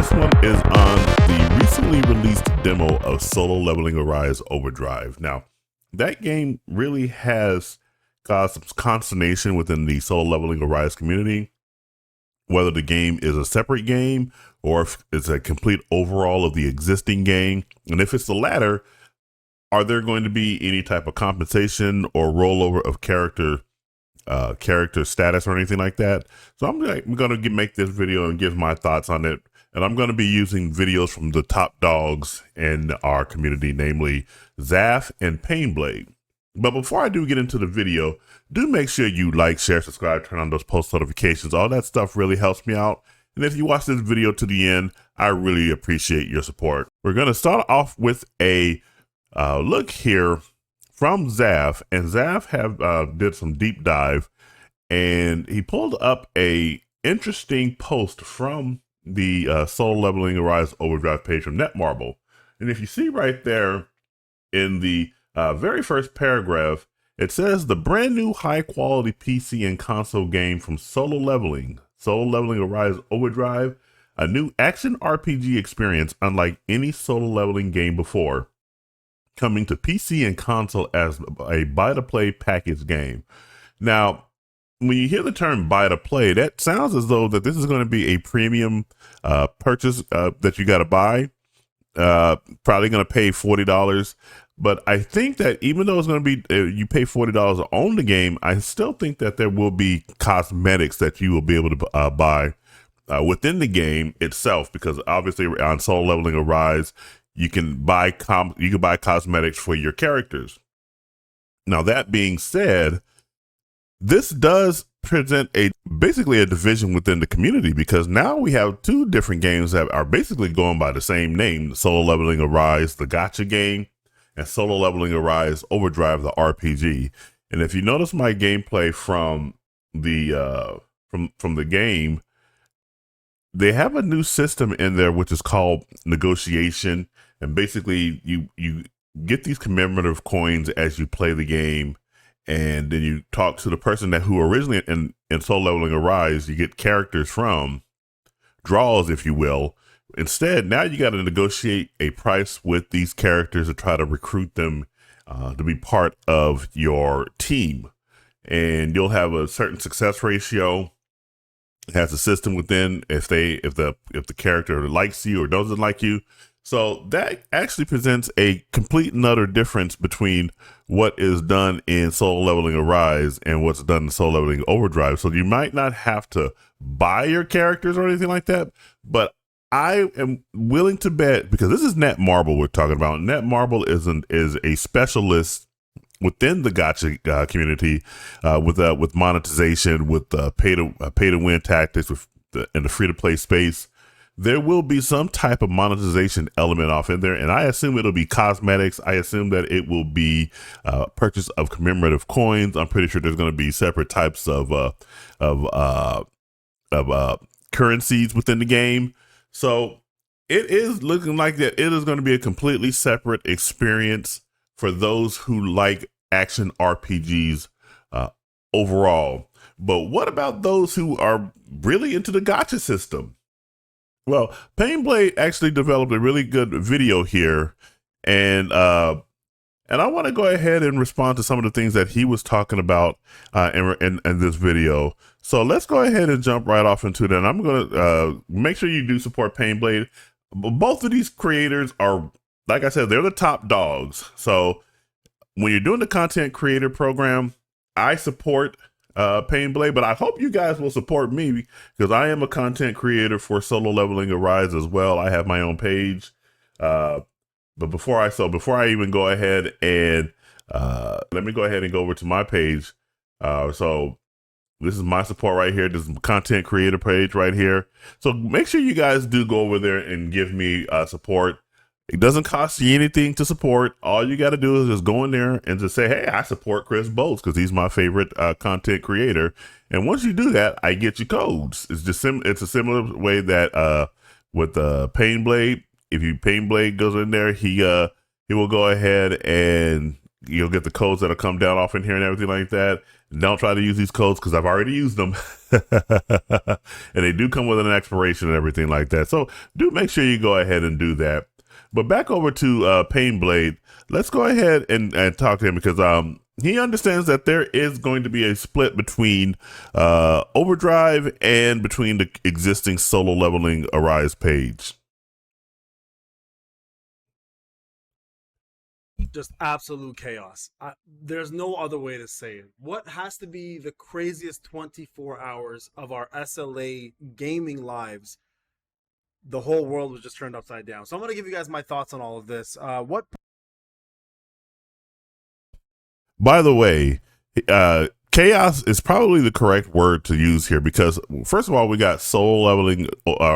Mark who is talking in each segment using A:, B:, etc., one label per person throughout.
A: this one is on the recently released demo of Solo Leveling Arise Overdrive. Now, that game really has caused some consternation within the Solo Leveling Arise community, whether the game is a separate game or if it's a complete overhaul of the existing game. And if it's the latter, are there going to be any type of compensation or rollover of character status or anything like that? So I'm going to make this video and give my thoughts on it. And I'm going to be using videos from the top dogs in our community, namely Zaf and Painblade. But before I do get into the video, do make sure you like, share, subscribe, turn on those post notifications. All that stuff really helps me out. And if you watch this video to the end, I really appreciate your support. We're going to start off with a look here from Zaf. And Zaf did some deep dive, and he pulled up a interesting post from the Solo Leveling Arise Overdrive page from Netmarble. And if you see right there in the very first paragraph, it says the brand new high quality PC and console game from Solo Leveling Arise Overdrive, a new action RPG experience unlike any solo leveling game before, coming to PC and console as a buy to play package game. Now, when you hear the term buy to play, that sounds as though that this is going to be a premium purchase that you got to buy. Probably going to pay $40. But I think that even though it's going to be, you pay $40 to own the game, I still think that there will be cosmetics that you will be able to buy within the game itself, because obviously on Solo Leveling Arise, you can buy cosmetics for your characters. Now, that being said, this does present basically a division within the community, because now we have two different games that are basically going by the same name: Solo Leveling Arise, the gacha game, and Solo Leveling Arise Overdrive, the RPG. And if you notice my gameplay from the from the game, they have a new system in there which is called negotiation, and basically you get these commemorative coins as you play the game. And then you talk to the person who originally in Solo Leveling Arise, you get characters from, draws, if you will. Instead, now you got to negotiate a price with these characters to try to recruit them to be part of your team. And you'll have a certain success ratio. It has a system within if the character likes you or doesn't like you. So that actually presents a complete and utter difference between what is done in Solo Leveling Arise and what's done in Solo Leveling Overdrive. So you might not have to buy your characters or anything like that, but I am willing to bet, because this is Netmarble we're talking about. Netmarble is a specialist within the gacha community with monetization, with pay to win tactics, in the free to play space. There will be some type of monetization element off in there, and I assume it'll be cosmetics. I assume that it will be purchase of commemorative coins. I'm pretty sure there's going to be separate types of currencies within the game. So it is looking like that it is going to be a completely separate experience for those who like action RPGs overall. But what about those who are really into the gacha system? Well, Painblade actually developed a really good video here, and I want to go ahead and respond to some of the things that he was talking about in this video. So let's go ahead and jump right off into that. And I'm going to make sure you do support Painblade. Both of these creators are, like I said, they're the top dogs. So when you're doing the content creator program, I support Painblade, but I hope you guys will support me, because I am a content creator for Solo Leveling Arise as well. I have my own page. But before I even go ahead and let me go ahead and go over to my page. So this is my support right here. This is my content creator page right here. So make sure you guys do go over there and give me support. It doesn't cost you anything to support. All you got to do is just go in there and just say, hey, I support Chris Bolts because he's my favorite content creator. And once you do that, I get you codes. It's just it's a similar way that with Painblade. If you Painblade goes in there, he will go ahead and you'll get the codes that'll come down off in here and everything like that. Don't try to use these codes because I've already used them. And they do come with an expiration and everything like that. So do make sure you go ahead and do that. But back over to Painblade, let's go ahead and talk to him because he understands that there is going to be a split between Overdrive and between the existing Solo Leveling Arise page.
B: Just absolute chaos. There's no other way to say it. What has to be the craziest 24 hours of our SLA gaming lives? The whole world was just turned upside down. So I'm going to give you guys my thoughts on all of this.
A: By the way, chaos is probably the correct word to use here because, first of all, we got Solo Leveling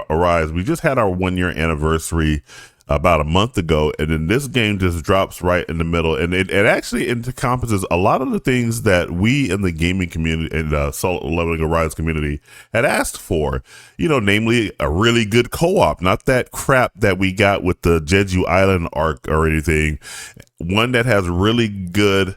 A: Arise. We just had our 1 year anniversary about a month ago, and then this game just drops right in the middle, and it actually encompasses a lot of the things that we in the gaming community and Solo Leveling Arise community had asked for, you know, namely a really good co-op, not that crap that we got with the Jeju Island arc or anything. One that has really good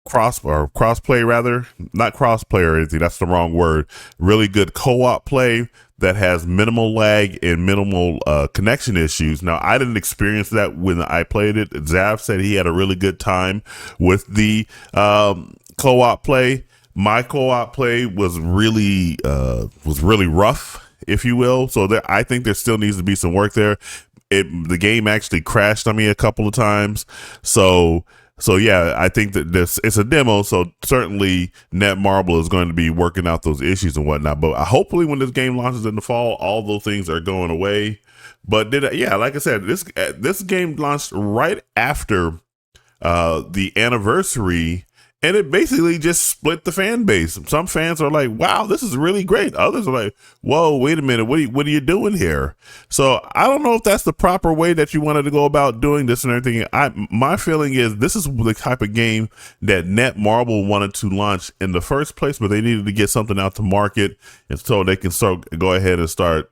A: crossplay, rather, not crossplay or anything, that's the wrong word, really good co-op play that has minimal lag and minimal connection issues. Now, I didn't experience that when I played it. Zav said he had a really good time with the co-op play. My co-op play was really rough, if you will. So I think there still needs to be some work there. The game actually crashed on me a couple of times. So yeah, I think that it's a demo, so certainly Netmarble is going to be working out those issues and whatnot. But hopefully, when this game launches in the fall, all those things are going away. But like I said, this game launched right after the anniversary, and it basically just split the fan base. Some fans are like, "Wow, this is really great." Others are like, "Whoa, wait a minute, what are you doing here?" So I don't know if that's the proper way that you wanted to go about doing this and everything. My feeling is this is the type of game that Netmarble wanted to launch in the first place, but they needed to get something out to market, and so they can go ahead and start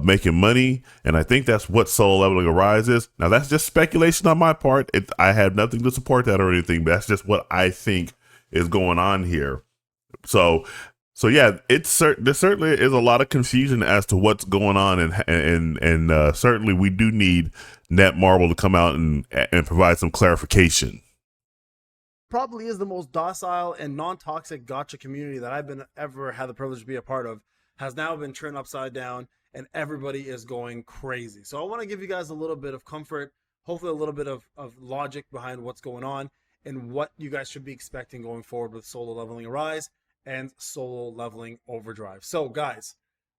A: making money. And I think that's what Solo Leveling Arise is. Now, that's just speculation on my part. I have nothing to support that or anything, but that's just what I think is going on here. So yeah, there certainly is a lot of confusion as to what's going on, and certainly we do need Netmarble to come out and provide some clarification.
B: Probably is the most docile and non-toxic gacha community that I've ever had the privilege to be a part of, has now been turned upside down, and everybody is going crazy. So I want to give you guys a little bit of comfort, hopefully a little bit of logic behind what's going on and what you guys should be expecting going forward with Solo Leveling Arise and Solo Leveling Overdrive. So guys,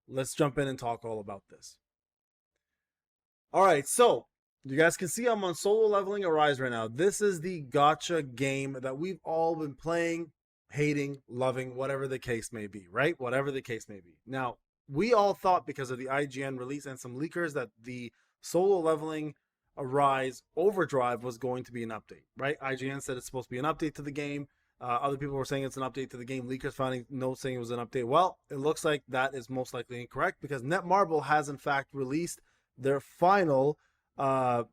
B: let's jump in and talk all about this. All right, so you guys can see I'm on Solo Leveling Arise right now. This is the gacha game that we've all been playing, hating, loving, whatever the case may be, right? Whatever the case may be. Now, we all thought because of the IGN release and some leakers that the Solo Leveling Arise Overdrive was going to be an update, right? IGN said it's supposed to be an update to the game. Other people were saying it's an update to the game. Leakers finding notes saying it was an update. Well, it looks like that is most likely incorrect because Netmarble has in fact released their final, coup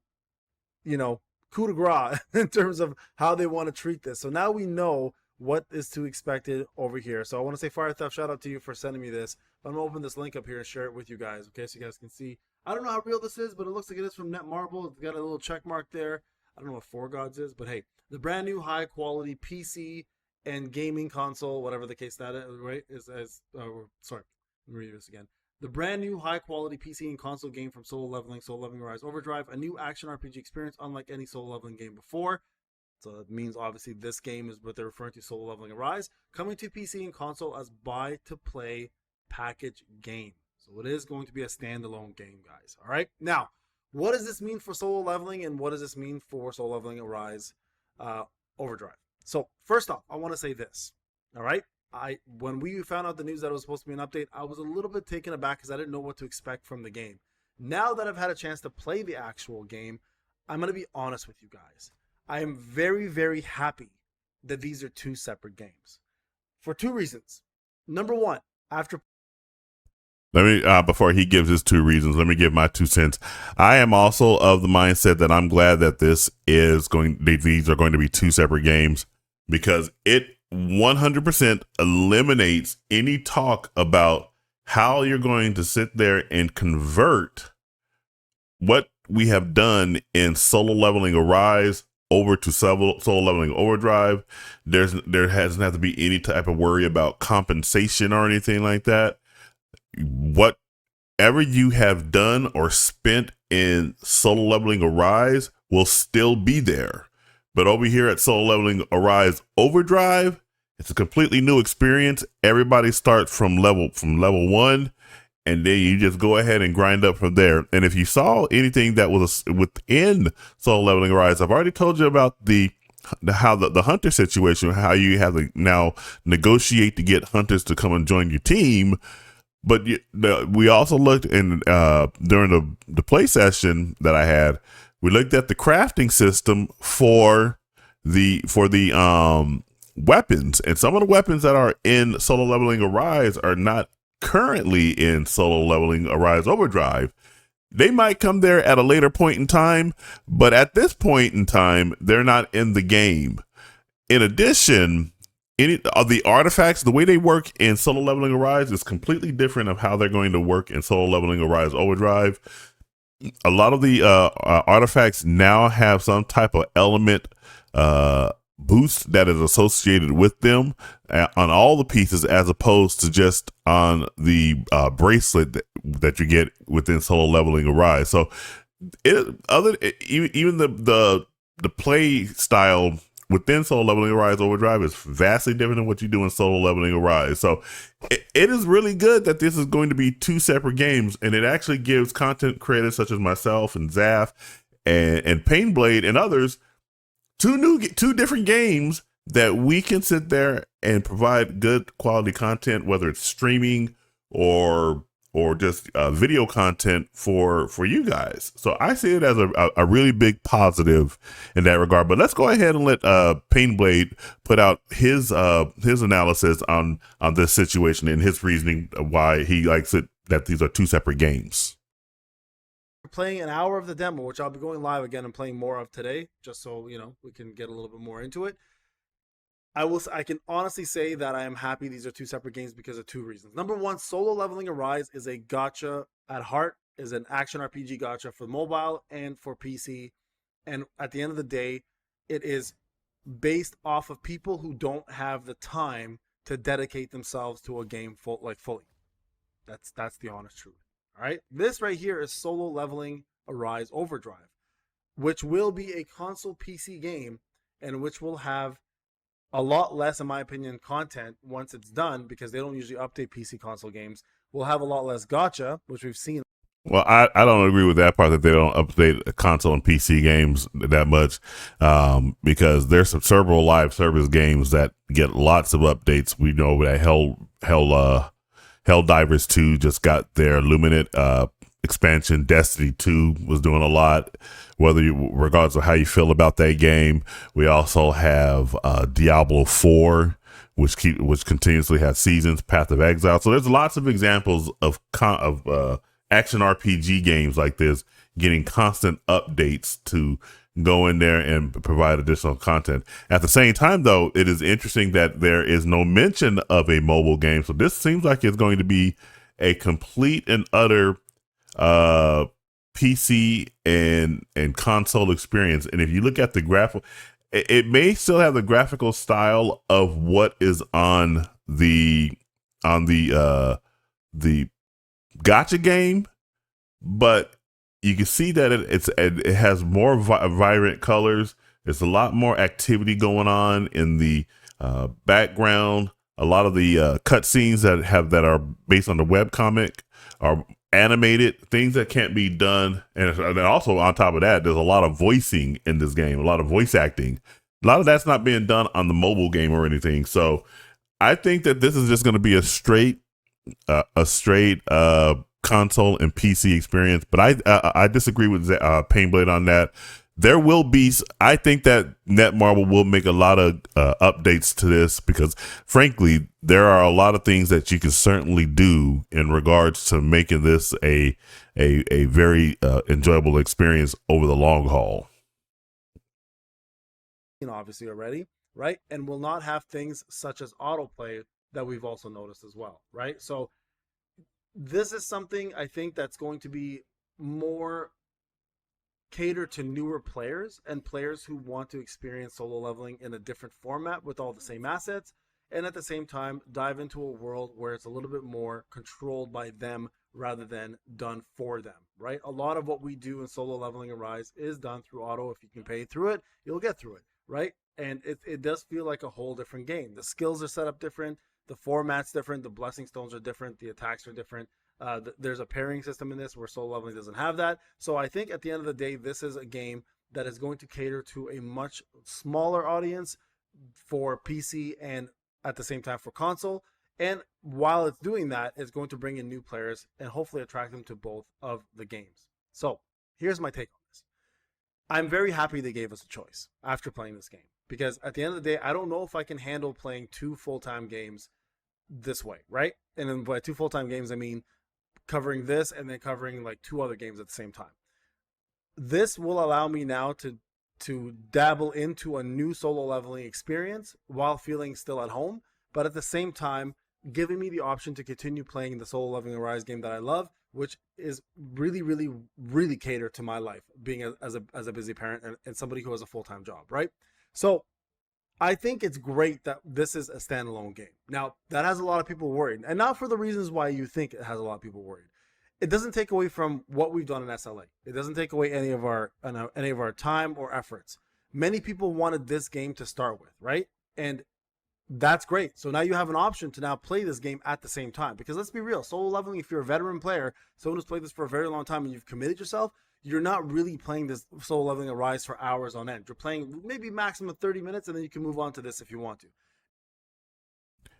B: de grace in terms of how they want to treat this. So now we know what is to expected over here. So I want to say Fire Theft, shout out to you for sending me this. But I'm going to open this link up here and share it with you guys, okay, so you guys can see. I don't know how real this is, but it looks like it is from Netmarble. It's got a little check mark there. I don't know what Four Gods is, but hey, the brand new high quality PC and gaming console, whatever the case that is, right? Sorry, let me read this again. The brand new high quality PC and console game from Solo Leveling Arise Overdrive, a new action RPG experience unlike any Solo Leveling game before. So that means obviously this game is what they're referring to, Solo Leveling Arise, coming to PC and console as buy-to-play package game. So it is going to be a standalone game, guys. All right. Now, what does this mean for Solo Leveling, and what does this mean for Solo Leveling Arise Overdrive? So first off, I want to say this. All right. When we found out the news that it was supposed to be an update, I was a little bit taken aback because I didn't know what to expect from the game. Now that I've had a chance to play the actual game, I'm going to be honest with you guys. I am very, very happy that these are two separate games for two reasons. Number one,
A: before he gives his 2 reasons, let me give my 2 cents. I am also of the mindset that I'm glad that these are going to be 2 separate games. because it 100% eliminates any talk about how you're going to sit there and convert what we have done in Solo Leveling Arise over to Solo Leveling Overdrive. There doesn't have to be any type of worry about compensation or anything like that. Whatever you have done or spent in Solo Leveling Arise will still be there. But over here at Solo Leveling Arise Overdrive, it's a completely new experience. Everybody starts from level 1, and then you just go ahead and grind up from there. And if you saw anything that was within Solo Leveling Arise, I've already told you about the hunter situation, how you have to now negotiate to get hunters to come and join your team. But we also looked in during the play session that I had. We looked at the crafting system for the weapons, and some of the weapons that are in Solo Leveling Arise are not currently in Solo Leveling Arise Overdrive. They might come there at a later point in time, but at this point in time, they're not in the game. In addition, any of the artifacts, the way they work in Solo Leveling Arise is completely different of how they're going to work in Solo Leveling Arise Overdrive. A lot of the artifacts now have some type of element boost that is associated with them on all the pieces, as opposed to just on the bracelet that you get within Solo Leveling Arise. So even the play style within Solo Leveling Arise Overdrive is vastly different than what you do in Solo Leveling Arise. So it is really good that this is going to be two separate games, and it actually gives content creators such as myself and Zaf and Painblade and others two different games that we can sit there and provide good quality content, whether it's streaming or just video content for you guys. So I see it as a really big positive in that regard. But let's go ahead and let Painblade put out his analysis on this situation and his reasoning why he likes it that these are two separate games.
B: Playing an hour of the demo, which I'll be going live again and playing more of today, just so we can get a little bit more into it. I can honestly say that I am happy these are two separate games because of two reasons. Number one, Solo Leveling Arise is a gacha at heart, is an action RPG gacha for mobile and for PC. And at the end of the day, it is based off of people who don't have the time to dedicate themselves to a game fully. That's the honest truth. All right. This right here is Solo Leveling Arise Overdrive, which will be a console PC game and which will have a lot less, in my opinion, content once it's done, because they don't usually update PC console games. We'll have a lot less gacha, which we've seen.
A: Well, I don't agree with that part, that they don't update console and PC games that much, because there's some several live service games that get lots of updates. We know that Helldivers 2 just got their Luminate expansion. Destiny 2 was doing a lot, regardless of how you feel about that game. We also have Diablo 4, which continuously has seasons, Path of Exile. So there's lots of examples of action RPG games like this getting constant updates to go in there and provide additional content. At the same time, though, it is interesting that there is no mention of a mobile game. So this seems like it's going to be a complete and utter PC and console experience. And if you look at the graphic, it may still have the graphical style of what is on the gacha game, but you can see that it has more vibrant colors. There's a lot more activity going on in the background. A lot of the cutscenes that are based on the webcomic are animated, things that can't be done. And also on top of that, there's a lot of voicing in this game, a lot of voice acting. A lot of that's not being done on the mobile game or anything. So I think that this is just going to be a straight console and PC experience. But I disagree with Painblade on that. There will be, I think that Netmarble will make a lot of updates to this, because frankly, there are a lot of things that you can certainly do in regards to making this a very enjoyable experience over the long haul.
B: Obviously already, right? And will not have things such as autoplay that we've also noticed as well, right? So this is something I think that's going to be more cater to newer players and players who want to experience solo leveling in a different format with all the same assets, and at the same time dive into a world where it's a little bit more controlled by them rather than done for them, right? A lot of what we do in Solo Leveling Arise is done through auto. If you can pay through it, you'll get through it, right? And it does feel like a whole different game. The skills are set up different, the format's different, the blessing stones are different, the attacks are different. There's a pairing system in this where Solo Leveling doesn't have that. So I think at the end of the day, this is a game that is going to cater to a much smaller audience for PC and at the same time for console. And while it's doing that, it's going to bring in new players and hopefully attract them to both of the games. So here's my take on this. I'm very happy they gave us a choice after playing this game, because at the end of the day, I don't know if I can handle playing 2 full-time games this way, right? And then by 2 full-time games, I mean covering this and then covering like 2 other games at the same time. This will allow me now to dabble into a new solo leveling experience while feeling still at home, but at the same time giving me the option to continue playing the Solo Leveling Arise game that I love, which is really, really, really catered to my life, being as a busy parent and somebody who has a full-time job, right? So I think it's great that this is a standalone game. Now, that has a lot of people worried, and not for the reasons why you think it has a lot of people worried. It doesn't take away from what we've done in SLA. It doesn't take away any of our time or efforts. Many people wanted this game to start with, right? And that's great. So now you have an option to now play this game at the same time. Because let's be real, solo leveling, if you're a veteran player, someone who's played this for a very long time and you've committed yourself, you're not really playing this Solo Leveling Arise for hours on end. You're playing maybe maximum 30 minutes, and then you can move on to this if you want to.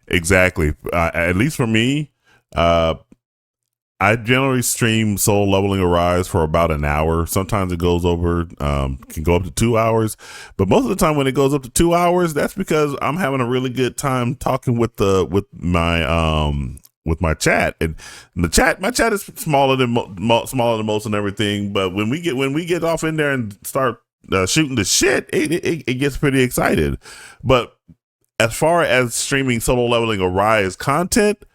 A: Exactly. At least for me, I generally stream Solo Leveling Arise for about an hour. Sometimes it goes over, can go up to 2 hours, but most of the time when it goes up to 2 hours, that's because I'm having a really good time talking with my chat. And my chat is smaller than most and everything. But when we get off in there and start shooting the shit, it gets pretty excited. But as far as streaming Solo Leveling Arise content,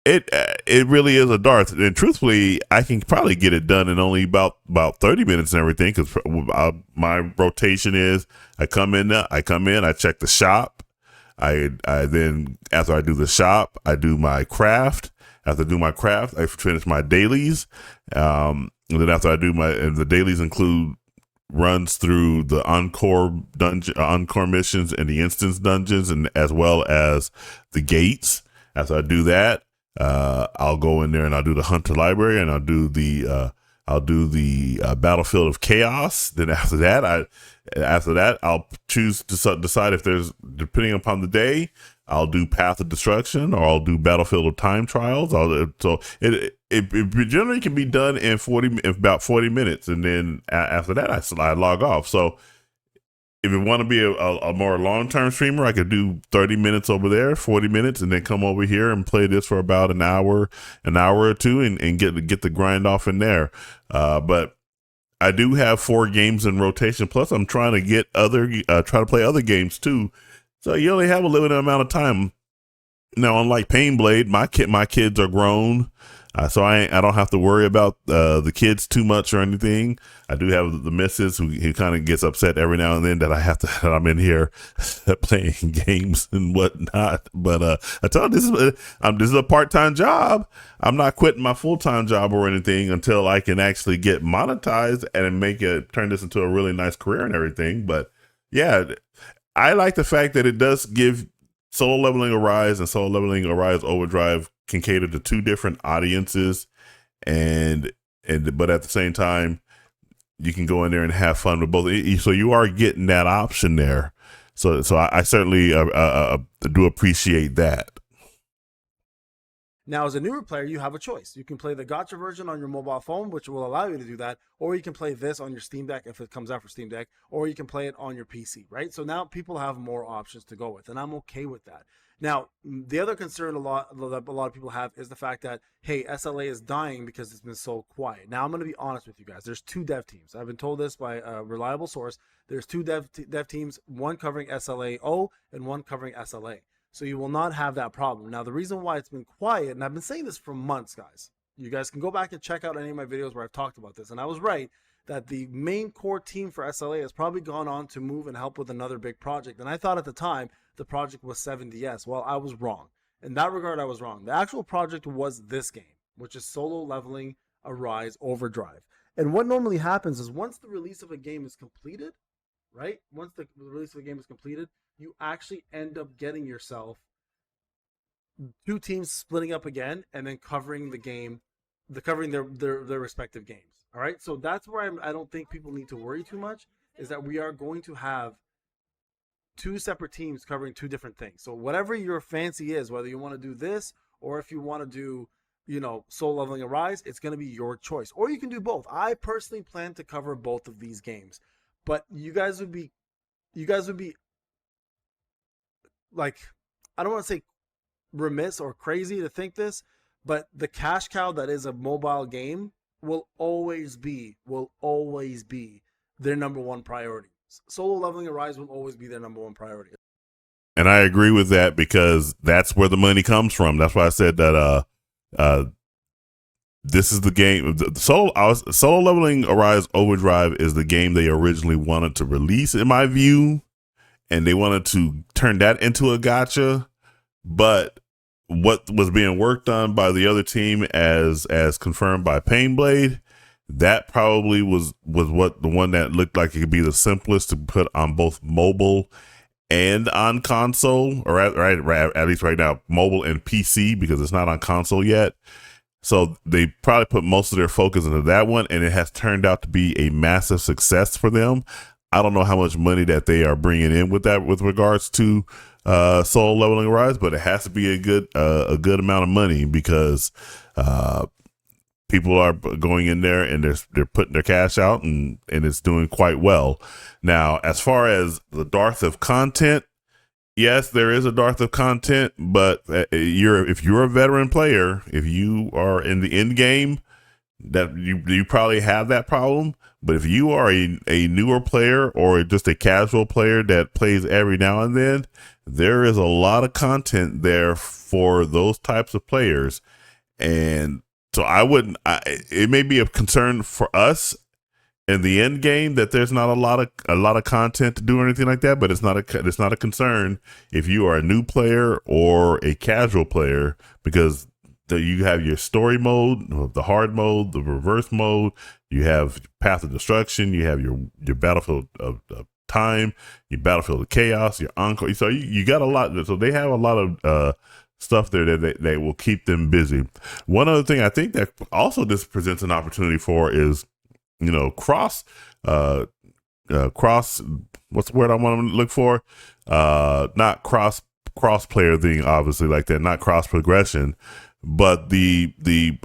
A: it really is a dart, and truthfully, I can probably get it done in only about 30 minutes and everything. Because my rotation is I come in, I check the shop. I then, after I do the shop, I do my craft. After I do my craft, I finish my dailies. And then after I do and the dailies include runs through the encore missions and the instance dungeons, and as well as the gates. After I do that, I'll go in there and I'll do the Hunter Library, and I'll do the Battlefield of Chaos. Then after that, I'll choose to decide if there's, depending upon the day, I'll do Path of Destruction or I'll do Battlefield of Time Trials. So it generally can be done in about 40 minutes, and then after that, I log off. So if you want to be a more long-term streamer, I could do 30 minutes over there, 40 minutes, and then come over here and play this for about an hour or two, and get the grind off in there. But I do have 4 games in rotation. Plus, I'm trying to get try to play other games too. So you only have a limited amount of time. Now, unlike Painblade, my kids are grown. So I don't have to worry about the kids too much or anything. I do have the missus who kind of gets upset every now and then that I'm in here playing games and whatnot. But I tell you, this is a part-time job. I'm not quitting my full-time job or anything until I can actually get monetized and turn this into a really nice career and everything. But yeah, I like the fact that it does give Solo Leveling Arise and Solo Leveling Arise Overdrive can cater to 2 different audiences, but at the same time, you can go in there and have fun with both. So you are getting that option there. So I certainly do appreciate that.
B: Now, as a newer player, you have a choice. You can play the gacha version on your mobile phone, which will allow you to do that, or you can play this on your Steam Deck if it comes out for Steam Deck, or you can play it on your PC, right? So now people have more options to go with, and I'm okay with that. Now, the other concern a lot of people have is the fact that, hey, SLA is dying because it's been so quiet. Now, I'm going to be honest with you guys. There's two dev teams. I've been told this by a reliable source. There's two dev teams, one covering SLA-O and one covering SLA. So you will not have that problem. Now, the reason why it's been quiet, and I've been saying this for months, guys. You guys can go back and check out any of my videos where I've talked about this. And I was right that the main core team for SLA has probably gone on to move and help with another big project. And I thought at the time the project was 7DS. Well, I was wrong. In that regard, I was wrong. The actual project was this game, which is Solo Leveling Arise Overdrive. And what normally happens is once the release of a game is completed, right? Once the release of a game is completed, you actually end up getting yourself two teams splitting up again and then covering the game, covering their respective games. All right, so that's where I don't think people need to worry too much, is that we are going to have two separate teams covering two different things. So whatever your fancy is, whether you want to do this or if you want to do, you know, Solo Leveling Arise, it's going to be your choice. Or you can do both. I personally plan to cover both of these games, but you guys would be like, I don't want to say remiss or crazy to think this, but the cash cow that is a mobile game will always be their number one priority. Solo Leveling Arise will always be their number one priority.
A: And I agree with that because that's where the money comes from. That's why I said that this is the game. Solo Leveling Arise Overdrive is the game they originally wanted to release, in my view, and they wanted to turn that into a gacha. But what was being worked on by the other team, as confirmed by Painblade, that probably was what the one that looked like it could be the simplest to put on both mobile and on console, or at least right now, mobile and PC, because it's not on console yet. So they probably put most of their focus into that one, and it has turned out to be a massive success for them. I don't know how much money that they are bringing in with that, with regards to Solo Leveling Arise, but it has to be a good amount of money, because people are going in there and they're putting their cash out, and it's doing quite well. Now, as far as the dearth of content, yes, there is a dearth of content, but if you're a veteran player, if you are in the end game, that you probably have that problem. But if you are a newer player or just a casual player that plays every now and then, there is a lot of content there for those types of players. And so it may be a concern for us in the end game that there's not a lot of content to do or anything like that, but it's not a concern if you are a new player or a casual player, because you have your story mode, the hard mode, the reverse mode, you have Path of Destruction, you have your Battlefield of Time, your Battlefield of Chaos, your Encore. So you got a lot. So they have a lot of stuff there that will keep them busy. One other thing I think that also this presents an opportunity for is, you know, cross, what's the word I want to look for? Not cross player thing, obviously, like that, not cross progression, but the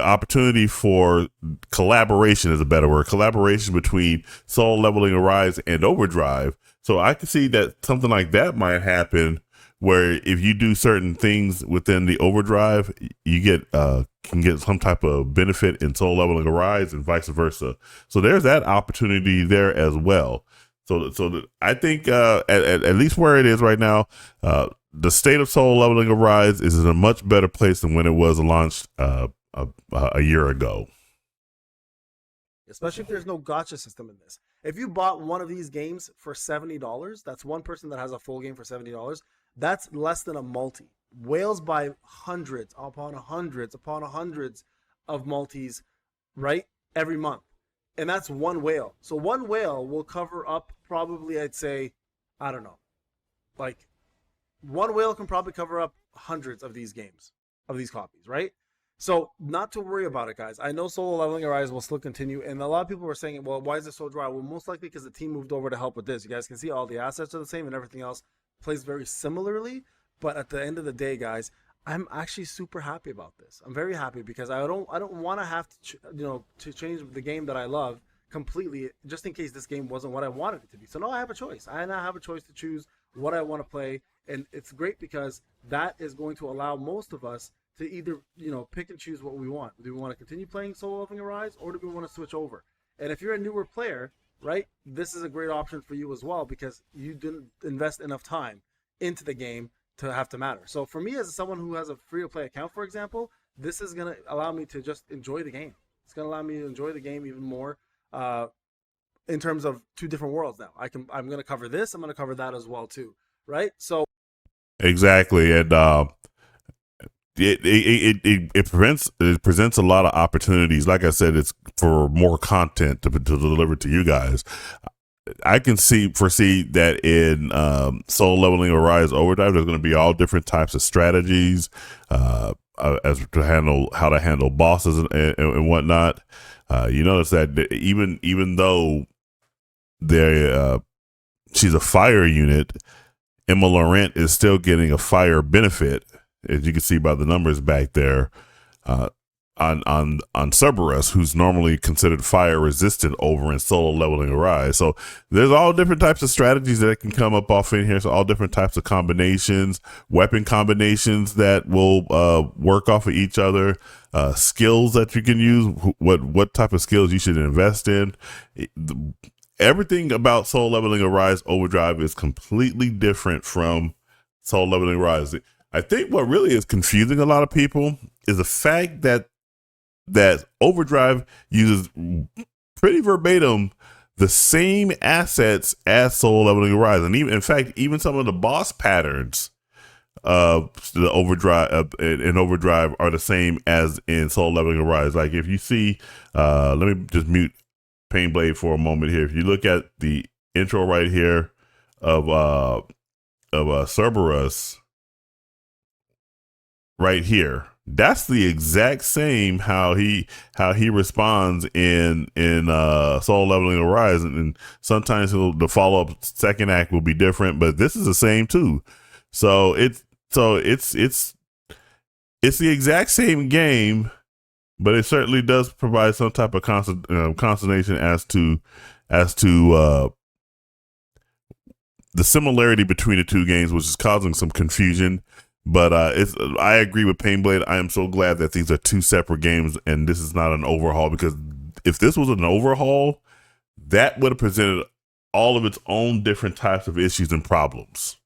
A: opportunity for collaboration is a better word. Collaboration between Solo Leveling Arise and Overdrive. So I can see that something like that might happen, where if you do certain things within the Overdrive, you can get some type of benefit in Solo Leveling Arise and vice versa. So there's that opportunity there as well. So I think at least where it is right now, the state of Solo Leveling Arise is in a much better place than when it was launched a year ago.
B: Especially if there's no gacha system in this. If you bought one of these games for $70, that's one person that has a full game for $70. That's less than a multi. Whales buy hundreds upon hundreds upon hundreds of multis, right, every month. And that's one whale. So one whale will cover up probably, I'd say, I don't know, like one whale can probably cover up hundreds of these games, of these copies, right? So not to worry about it, guys. I know Solo Leveling Arise will still continue, and a lot of people were saying, well, why is it so dry? Well, most likely because the team moved over to help with this. You guys can see all the assets are the same and everything else plays very similarly. But at the end of the day, guys, I'm actually super happy about this. I'm very happy because I don't want to have to to change the game that I love completely just in case this game wasn't what I wanted it to be. So now I have a choice. I now have a choice to choose what I want to play, and it's great because that is going to allow most of us to either pick and choose what we want. Do we want to continue playing Solo Leveling Arise, or do we want to switch over? And if you're a newer player, right, this is a great option for you as well because you didn't invest enough time into the game to have to matter. So for me, as someone who has a free to play account, for example, this is going to allow me to just enjoy the game. It's going to allow me to enjoy the game even more in terms of two different worlds now. I'm going to cover this. I'm going to cover that as well too, right? So
A: Exactly, and it presents a lot of opportunities. Like I said, it's for more content to deliver to you guys. I can foresee that in Soul Leveling Arise Overdrive, there's going to be all different types of strategies as to how to handle bosses and whatnot. You notice that even though she's a fire unit, Emma Laurent is still getting a fire benefit, as you can see by the numbers back there. On Cerberus, who's normally considered fire resistant over in Solo Leveling Arise. So there's all different types of strategies that can come up off in here. So all different types of combinations, weapon combinations that will work off of each other, skills that you can use, what type of skills you should invest in. Everything about Soul Leveling Arise Overdrive is completely different from Soul Leveling Arise. I think what really is confusing a lot of people is the fact that Overdrive uses pretty verbatim the same assets as Solo Leveling Arise, and even in fact, even some of the boss patterns of the Overdrive in Overdrive are the same as in Solo Leveling Arise. Like if you see, let me just mute Painblade for a moment here. If you look at the intro right here of Cerberus, right here. That's the exact same how he responds in Soul Leveling Arise, and sometimes the follow up second act will be different, but this is the same too. So it's the exact same game, but it certainly does provide some type of consternation as to the similarity between the two games, which is causing some confusion. But I agree with Painblade. I am so glad that these are two separate games and this is not an overhaul, because if this was an overhaul, that would have presented all of its own different types of issues and problems.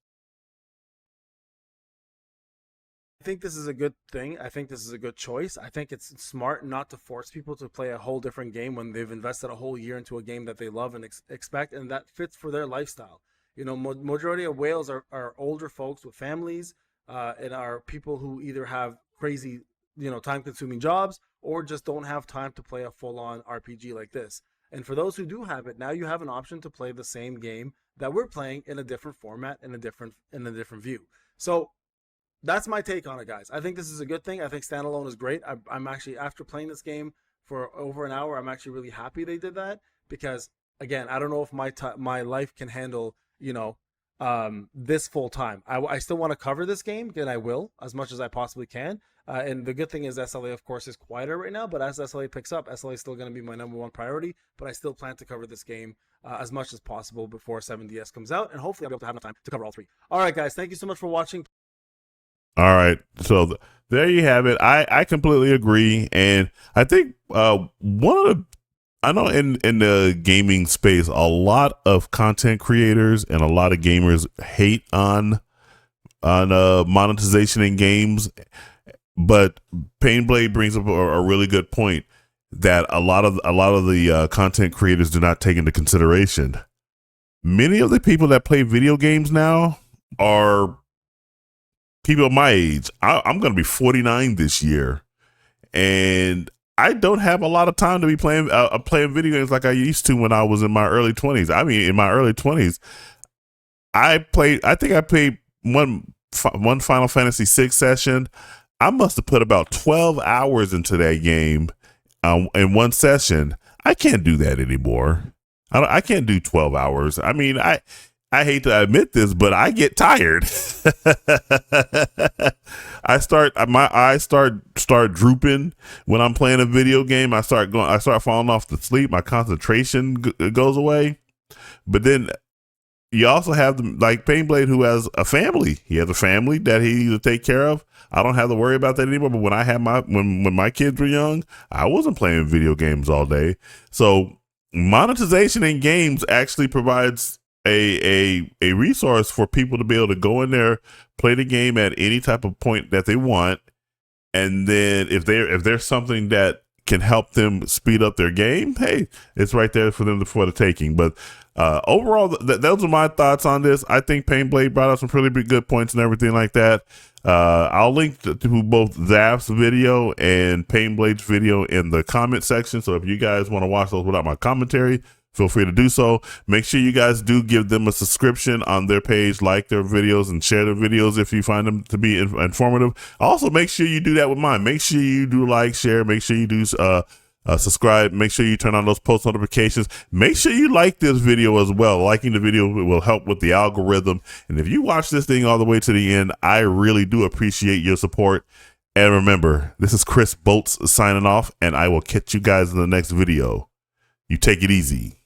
B: I think this is a good thing. I think this is a good choice. I think it's smart not to force people to play a whole different game when they've invested a whole year into a game that they love and expect, and that fits for their lifestyle. Majority of whales are older folks with families. And are people who either have crazy, time-consuming jobs or just don't have time to play a full-on RPG like this. And for those who do have it, now you have an option to play the same game that we're playing in a different format, in a different view. So that's my take on it, guys. I think this is a good thing. I think standalone is great. I'm actually, after playing this game for over an hour, I'm actually really happy they did that because, again, I don't know if my life can handle, this full time. I still want to cover this game, and I will as much as I possibly can. And the good thing is SLA, of course, is quieter right now, but as SLA picks up, SLA is still going to be my number one priority, but I still plan to cover this game as much as possible before 7DS comes out, and hopefully I'll be able to have enough time to cover all three. All right, guys, thank you so much for watching.
A: All right, so there you have it. I completely agree, and I think I know in the gaming space, a lot of content creators and a lot of gamers hate on monetization in games, but Painblade brings up a really good point that a lot of the content creators do not take into consideration. Many of the people that play video games now are people my age. I'm going to be 49 this year, and I don't have a lot of time to be playing video games like I used to when I was in my early 20s. I mean, in my early 20s, I think I played one Final Fantasy VI session. I must have put about 12 hours into that game in one session. I can't do that anymore. I can't do 12 hours. I mean, I hate to admit this, but I get tired. My eyes start drooping when I'm playing a video game. I start falling off to sleep. My concentration goes away. But then you also have like Painblade, who has a family. He has a family that he needs to take care of. I don't have to worry about that anymore. But when I had when my kids were young, I wasn't playing video games all day. So monetization in games actually provides a resource for people to be able to go in there, play the game at any type of point that they want, and then if there's something that can help them speed up their game, hey, it's right there for them for the taking. But overall, those are my thoughts on this. I think Painblade brought up some pretty good points and everything like that. I'll link to both Zaf's video and Painblade's video in the comment section. So if you guys want to watch those without my commentary, feel free to do so. Make sure you guys do give them a subscription on their page, like their videos, and share their videos if you find them to be informative. Also, make sure you do that with mine. Make sure you do like, share. Make sure you do subscribe. Make sure you turn on those post notifications. Make sure you like this video as well. Liking the video will help with the algorithm. And if you watch this thing all the way to the end, I really do appreciate your support. And remember, this is Chris Bolts signing off, and I will catch you guys in the next video. You take it easy.